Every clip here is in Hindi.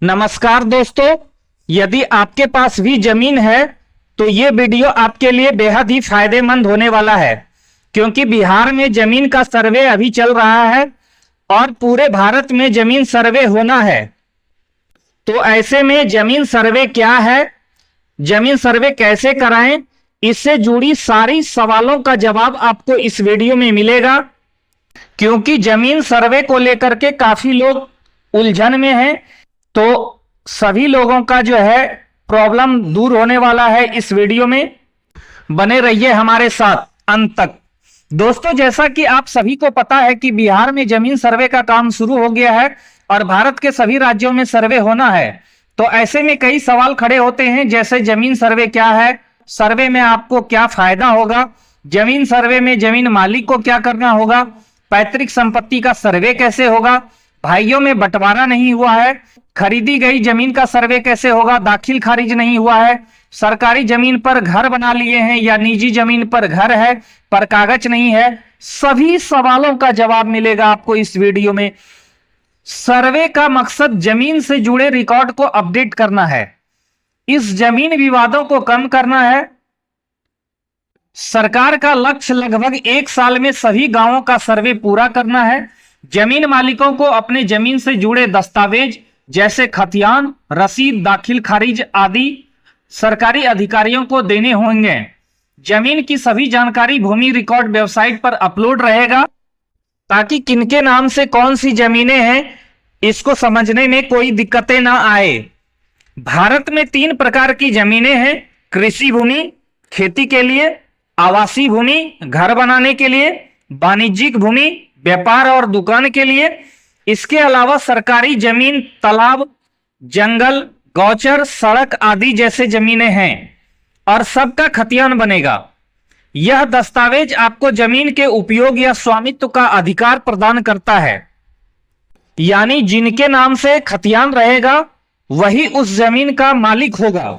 नमस्कार दोस्तों, यदि आपके पास भी जमीन है तो ये वीडियो आपके लिए बेहद ही फायदेमंद होने वाला है, क्योंकि बिहार में जमीन का सर्वे अभी चल रहा है और पूरे भारत में जमीन सर्वे होना है। तो ऐसे में जमीन सर्वे क्या है, जमीन सर्वे कैसे कराएं, इससे जुड़ी सारी सवालों का जवाब आपको इस वीडियो में मिलेगा। क्योंकि जमीन सर्वे को लेकर के काफी लोग उलझन में हैं, तो सभी लोगों का जो है प्रॉब्लम दूर होने वाला है। इस वीडियो में बने रहिए हमारे साथ अंत तक। दोस्तों, जैसा कि आप सभी को पता है कि बिहार में जमीन सर्वे का काम शुरू हो गया है और भारत के सभी राज्यों में सर्वे होना है। तो ऐसे में कई सवाल खड़े होते हैं, जैसे जमीन सर्वे क्या है, सर्वे में आपको क्या फायदा होगा, जमीन सर्वे में जमीन मालिक को क्या करना होगा, पैतृक संपत्ति का सर्वे कैसे होगा, भाइयों में बंटवारा नहीं हुआ है, खरीदी गई जमीन का सर्वे कैसे होगा, दाखिल खारिज नहीं हुआ है, सरकारी जमीन पर घर बना लिए हैं या निजी जमीन पर घर है पर कागज नहीं है। सभी सवालों का जवाब मिलेगा आपको इस वीडियो में। सर्वे का मकसद जमीन से जुड़े रिकॉर्ड को अपडेट करना है, इस जमीन विवादों को कम करना है। सरकार का लक्ष्य लगभग 1 साल में सभी गांवों का सर्वे पूरा करना है। जमीन मालिकों को अपने जमीन से जुड़े दस्तावेज जैसे खतियान, रसीद, दाखिल खारिज आदि सरकारी अधिकारियों को देने होंगे। जमीन की सभी जानकारी भूमि रिकॉर्ड वेबसाइट पर अपलोड रहेगा, ताकि किनके नाम से कौन सी जमीनें हैं इसको समझने में कोई दिक्कतें ना आए। भारत में 3 प्रकार की जमीनें हैं: कृषि भूमि खेती के लिए, आवासीय भूमि घर बनाने के लिए, वाणिज्यिक भूमि व्यापार और दुकान के लिए। इसके अलावा सरकारी जमीन तालाब, जंगल, गौचर, सड़क आदि जैसे जमीनें हैं और सबका खतियान बनेगा। यह दस्तावेज आपको जमीन के उपयोग या स्वामित्व का अधिकार प्रदान करता है, यानी जिनके नाम से खतियान रहेगा वही उस जमीन का मालिक होगा।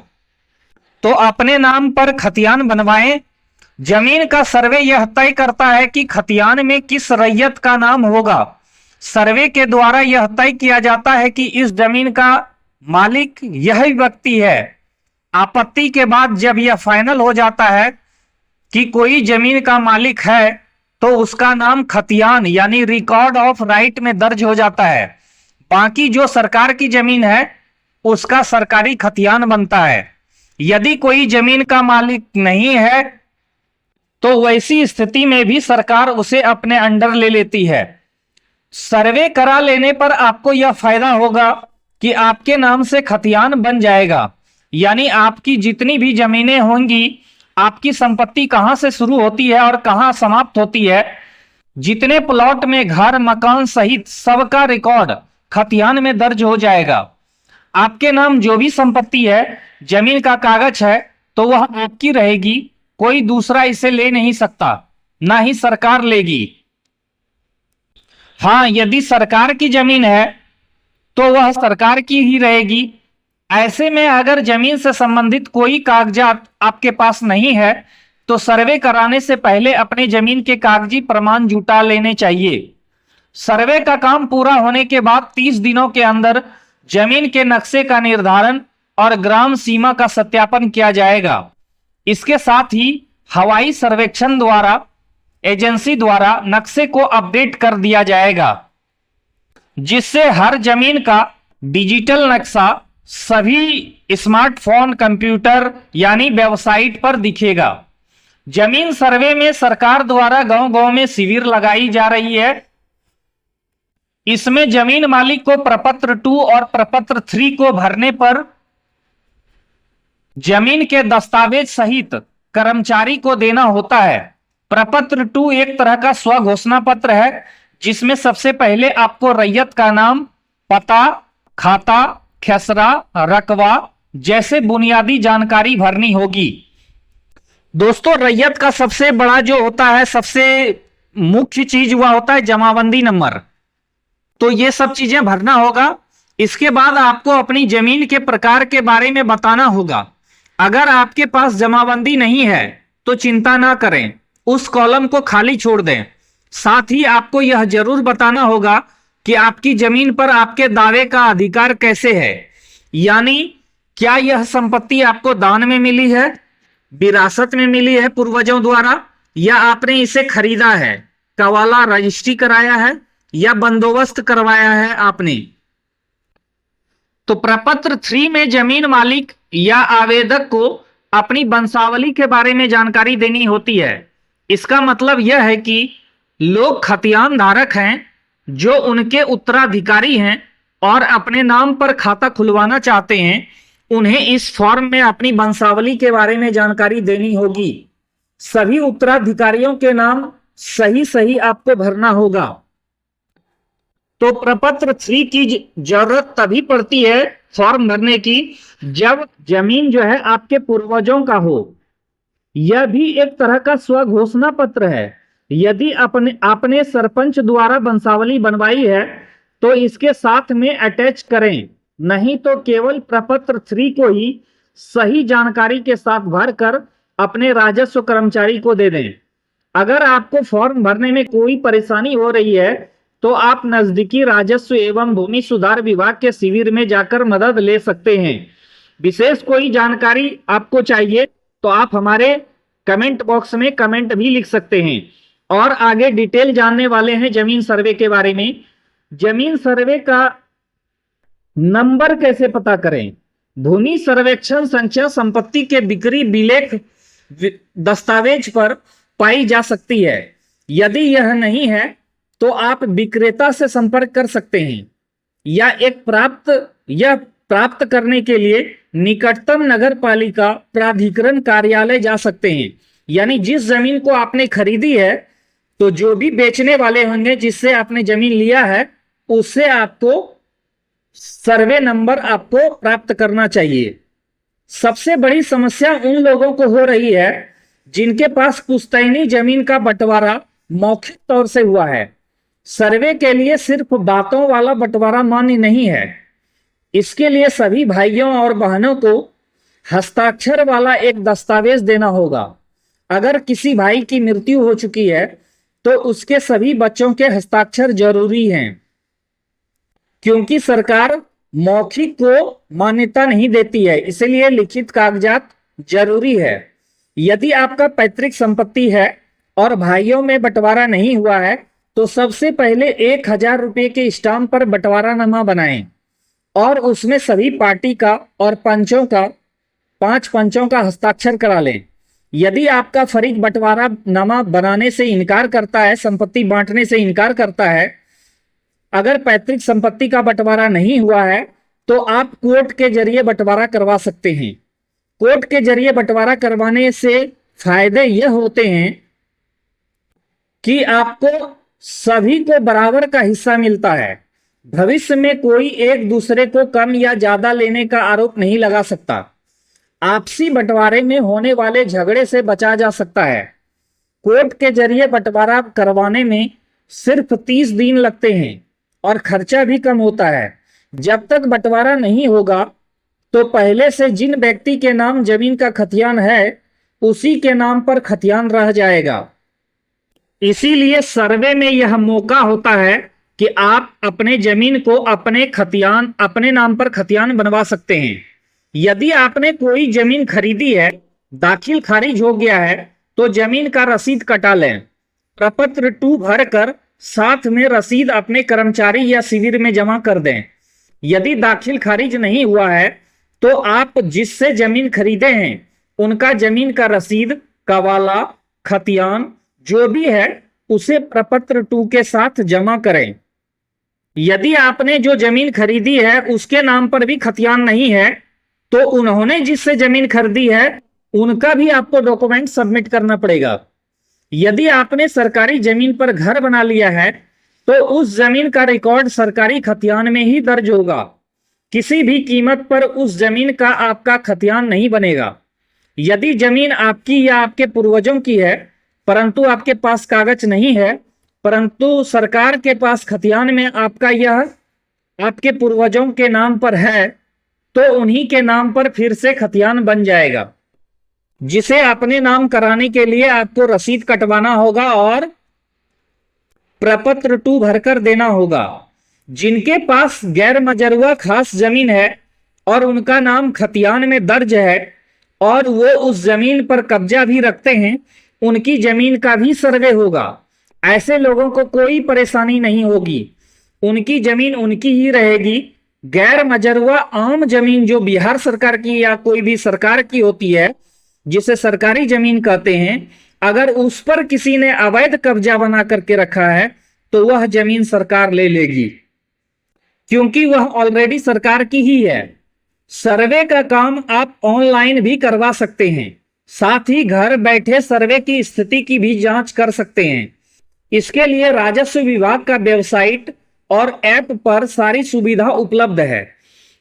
तो अपने नाम पर खतियान बनवाएं। जमीन का सर्वे यह तय करता है कि खतियान में किस रैयत का नाम होगा। सर्वे के द्वारा यह तय किया जाता है कि इस जमीन का मालिक यही व्यक्ति है। आपत्ति के बाद जब यह फाइनल हो जाता है कि कोई जमीन का मालिक है, तो उसका नाम खतियान यानी रिकॉर्ड ऑफ राइट में दर्ज हो जाता है। बाकी जो सरकार की जमीन है उसका सरकारी खतियान बनता है। यदि कोई जमीन का मालिक नहीं है तो वैसी स्थिति में भी सरकार उसे अपने अंडर ले लेती है। सर्वे करा लेने पर आपको यह फायदा होगा कि आपके नाम से खतियान बन जाएगा, यानी आपकी जितनी भी जमीनें होंगी, आपकी संपत्ति कहां से शुरू होती है और कहां समाप्त होती है, जितने प्लॉट में घर मकान सहित सबका रिकॉर्ड खतियान में दर्ज हो जाएगा। आपके नाम जो भी संपत्ति है, जमीन का कागज है, तो वह आपकी रहेगी, कोई दूसरा इसे ले नहीं सकता, ना ही सरकार लेगी। हाँ, यदि सरकार की जमीन है तो वह सरकार की ही रहेगी। ऐसे में अगर जमीन से संबंधित कोई कागजात आपके पास नहीं है तो सर्वे कराने से पहले अपने जमीन के कागजी प्रमाण जुटा लेने चाहिए। सर्वे का काम पूरा होने के बाद 30 दिनों के अंदर जमीन के नक्शे का निर्धारण और ग्राम सीमा का सत्यापन किया जाएगा। इसके साथ ही हवाई सर्वेक्षण द्वारा एजेंसी द्वारा नक्शे को अपडेट कर दिया जाएगा, जिससे हर जमीन का डिजिटल नक्शा सभी स्मार्टफोन, कंप्यूटर यानी वेबसाइट पर दिखेगा। जमीन सर्वे में सरकार द्वारा गांव-गांव में शिविर लगाई जा रही है। इसमें जमीन मालिक को प्रपत्र 2 और प्रपत्र 3 को भरने पर जमीन के दस्तावेज सहित कर्मचारी को देना होता है। प्रपत्र 2 एक तरह का स्व घोषणा पत्र है, जिसमें सबसे पहले आपको रैयत का नाम, पता, खाता, खसरा, रकबा जैसे बुनियादी जानकारी भरनी होगी। दोस्तों, रैयत का सबसे बड़ा जो होता है, सबसे मुख्य चीज वह होता है जमाबंदी नंबर। तो ये सब चीजें भरना होगा। इसके बाद आपको अपनी जमीन के प्रकार के बारे में बताना होगा। अगर आपके पास जमाबंदी नहीं है तो चिंता ना करें, उस कॉलम को खाली छोड़ दें। साथ ही आपको यह जरूर बताना होगा कि आपकी जमीन पर आपके दावे का अधिकार कैसे है, यानी क्या यह संपत्ति आपको दान में मिली है, विरासत में मिली है पूर्वजों द्वारा, या आपने इसे खरीदा है, कवाला रजिस्ट्री कराया है, या बंदोबस्त करवाया है आपने। तो प्रपत्र 3 में जमीन मालिक या आवेदक को अपनी वंशावली के बारे में जानकारी देनी होती है। इसका मतलब यह है कि लोग खतियान धारक हैं जो उनके उत्तराधिकारी हैं और अपने नाम पर खाता खुलवाना चाहते हैं, उन्हें इस फॉर्म में अपनी वंशावली के बारे में जानकारी देनी होगी। सभी उत्तराधिकारियों के नाम सही सही आपको भरना होगा। तो प्रपत्र 3 की जरूरत तभी पड़ती है फॉर्म भरने की जब जमीन जो है आपके पूर्वजों का हो। यह भी एक तरह का स्वघोषणा पत्र है। यदि आपने सरपंच द्वारा वंशावली बनवाई है तो इसके साथ में अटैच करें, नहीं तो केवल प्रपत्र 3 को ही सही जानकारी के साथ भरकर अपने राजस्व कर्मचारी को दे दें। अगर आपको फॉर्म भरने में कोई परेशानी हो रही है तो आप नजदीकी राजस्व एवं भूमि सुधार विभाग के शिविर में जाकर मदद ले सकते हैं। विशेष कोई जानकारी आपको चाहिए तो आप हमारे कमेंट बॉक्स में कमेंट भी लिख सकते हैं। और आगे डिटेल जानने वाले हैं जमीन सर्वे के बारे में। जमीन सर्वे का नंबर कैसे पता करें? भूमि सर्वेक्षण संख्या संपत्ति के बिक्री विलेख दस्तावेज पर पाई जा सकती है। यदि यह नहीं है तो आप विक्रेता से संपर्क कर सकते हैं या प्राप्त करने के लिए निकटतम नगर पालिका प्राधिकरण कार्यालय जा सकते हैं। यानी जिस जमीन को आपने खरीदी है तो जो भी बेचने वाले होंगे जिससे आपने जमीन लिया है उससे आपको सर्वे नंबर आपको प्राप्त करना चाहिए। सबसे बड़ी समस्या उन लोगों को हो रही है जिनके पास पुश्तैनी जमीन का बंटवारा मौखिक तौर से हुआ है। सर्वे के लिए सिर्फ बातों वाला बंटवारा मान्य नहीं है। इसके लिए सभी भाइयों और बहनों को हस्ताक्षर वाला एक दस्तावेज देना होगा। अगर किसी भाई की मृत्यु हो चुकी है तो उसके सभी बच्चों के हस्ताक्षर जरूरी हैं, क्योंकि सरकार मौखिक को मान्यता नहीं देती है, इसलिए लिखित कागजात जरूरी है। यदि आपका पैतृक संपत्ति है और भाइयों में बंटवारा नहीं हुआ है तो सबसे पहले 1000 रुपये के स्टाम्प पर बंटवारानामा बनाएं और उसमें सभी पार्टी का और पंचों का 5 पंचों का हस्ताक्षर करा लें। यदि आपका फरीक बंटवारानामा बनाने से इनकार करता है, संपत्ति बांटने से इनकार करता है, अगर पैतृक संपत्ति का बंटवारा नहीं हुआ है तो आप कोर्ट के जरिए बंटवारा करवा सकते हैं। कोर्ट के जरिए बंटवारा करवाने से फायदे यह होते हैं कि आपको सभी को बराबर का हिस्सा मिलता है। भविष्य में कोई एक दूसरे को कम या ज्यादा लेने का आरोप नहीं लगा सकता। आपसी बंटवारे में होने वाले झगड़े से बचा जा सकता है। कोर्ट के जरिए बंटवारा करवाने में सिर्फ 30 दिन लगते हैं और खर्चा भी कम होता है। जब तक बंटवारा नहीं होगा तो पहले से जिन व्यक्ति के नाम जमीन का खतियान है उसी के नाम पर खतियान रह जाएगा। इसीलिए सर्वे में यह मौका होता है कि आप अपने जमीन को अपने नाम पर खतियान बनवा सकते हैं। यदि आपने कोई जमीन खरीदी है, दाखिल खारिज हो गया है तो जमीन का रसीद कटा लें। प्रपत्र 2 भरकर साथ में रसीद अपने कर्मचारी या शिविर में जमा कर दें। यदि दाखिल खारिज नहीं हुआ है तो आप जिससे जमीन खरीदे हैं उनका जमीन का रसीद, कवाला, खतियान जो भी है उसे प्रपत्र 2 के साथ जमा करें। यदि आपने जो जमीन खरीदी है उसके नाम पर भी खतियान नहीं है तो उन्होंने जिससे जमीन खरीदी है उनका भी आपको डॉक्यूमेंट सबमिट करना पड़ेगा। यदि आपने सरकारी जमीन पर घर बना लिया है तो उस जमीन का रिकॉर्ड सरकारी खतियान में ही दर्ज होगा। किसी भी कीमत पर उस जमीन का आपका खतियान नहीं बनेगा। यदि जमीन आपकी या आपके पूर्वजों की है परंतु आपके पास कागज नहीं है, परंतु सरकार के पास खतियान में आपका यह आपके पूर्वजों के नाम पर है तो उन्हीं के नाम पर फिर से खतियान बन जाएगा, जिसे अपने नाम कराने के लिए आपको रसीद कटवाना होगा और प्रपत्र 2 भरकर देना होगा। जिनके पास गैर मजरूआ खास जमीन है और उनका नाम खतियान में दर्ज है और वो उस जमीन पर कब्जा भी रखते हैं, उनकी जमीन का भी सर्वे होगा। ऐसे लोगों को कोई परेशानी नहीं होगी, उनकी जमीन उनकी ही रहेगी। गैर मजरूआ आम जमीन जो बिहार सरकार की या कोई भी सरकार की होती है, जिसे सरकारी जमीन कहते हैं, अगर उस पर किसी ने अवैध कब्जा बना करके रखा है तो वह जमीन सरकार ले लेगी, क्योंकि वह ऑलरेडी सरकार की ही है। सर्वे का काम आप ऑनलाइन भी करवा सकते हैं, साथ ही घर बैठे सर्वे की स्थिति की भी जांच कर सकते हैं। इसके लिए राजस्व विभाग का वेबसाइट और ऐप पर सारी सुविधा उपलब्ध है।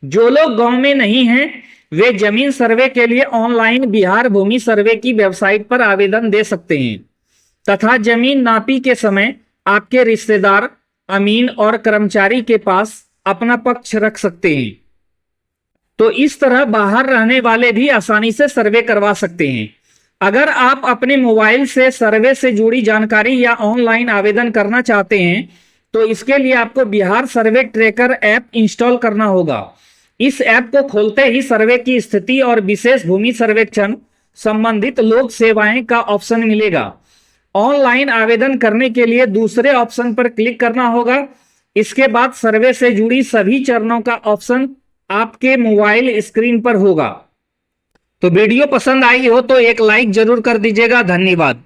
जो लोग गांव में नहीं हैं वे जमीन सर्वे के लिए ऑनलाइन बिहार भूमि सर्वे की वेबसाइट पर आवेदन दे सकते हैं तथा जमीन नापी के समय आपके रिश्तेदार, अमीन और कर्मचारी के पास अपना पक्ष रख सकते हैं। तो इस तरह बाहर रहने वाले भी आसानी से सर्वे करवा सकते हैं। अगर आप अपने मोबाइल से सर्वे से जुड़ी जानकारी या ऑनलाइन आवेदन करना चाहते हैं तो इसके लिए आपको बिहार सर्वे ट्रैकर ऐप इंस्टॉल करना होगा। इस ऐप को खोलते ही सर्वे की स्थिति और विशेष भूमि सर्वेक्षण संबंधित लोक सेवाएं का ऑप्शन मिलेगा। ऑनलाइन आवेदन करने के लिए दूसरे ऑप्शन पर क्लिक करना होगा। इसके बाद सर्वे से जुड़ी सभी चरणों का ऑप्शन आपके मोबाइल स्क्रीन पर होगा। तो वीडियो पसंद आई हो तो एक लाइक जरूर कर दीजिएगा। धन्यवाद।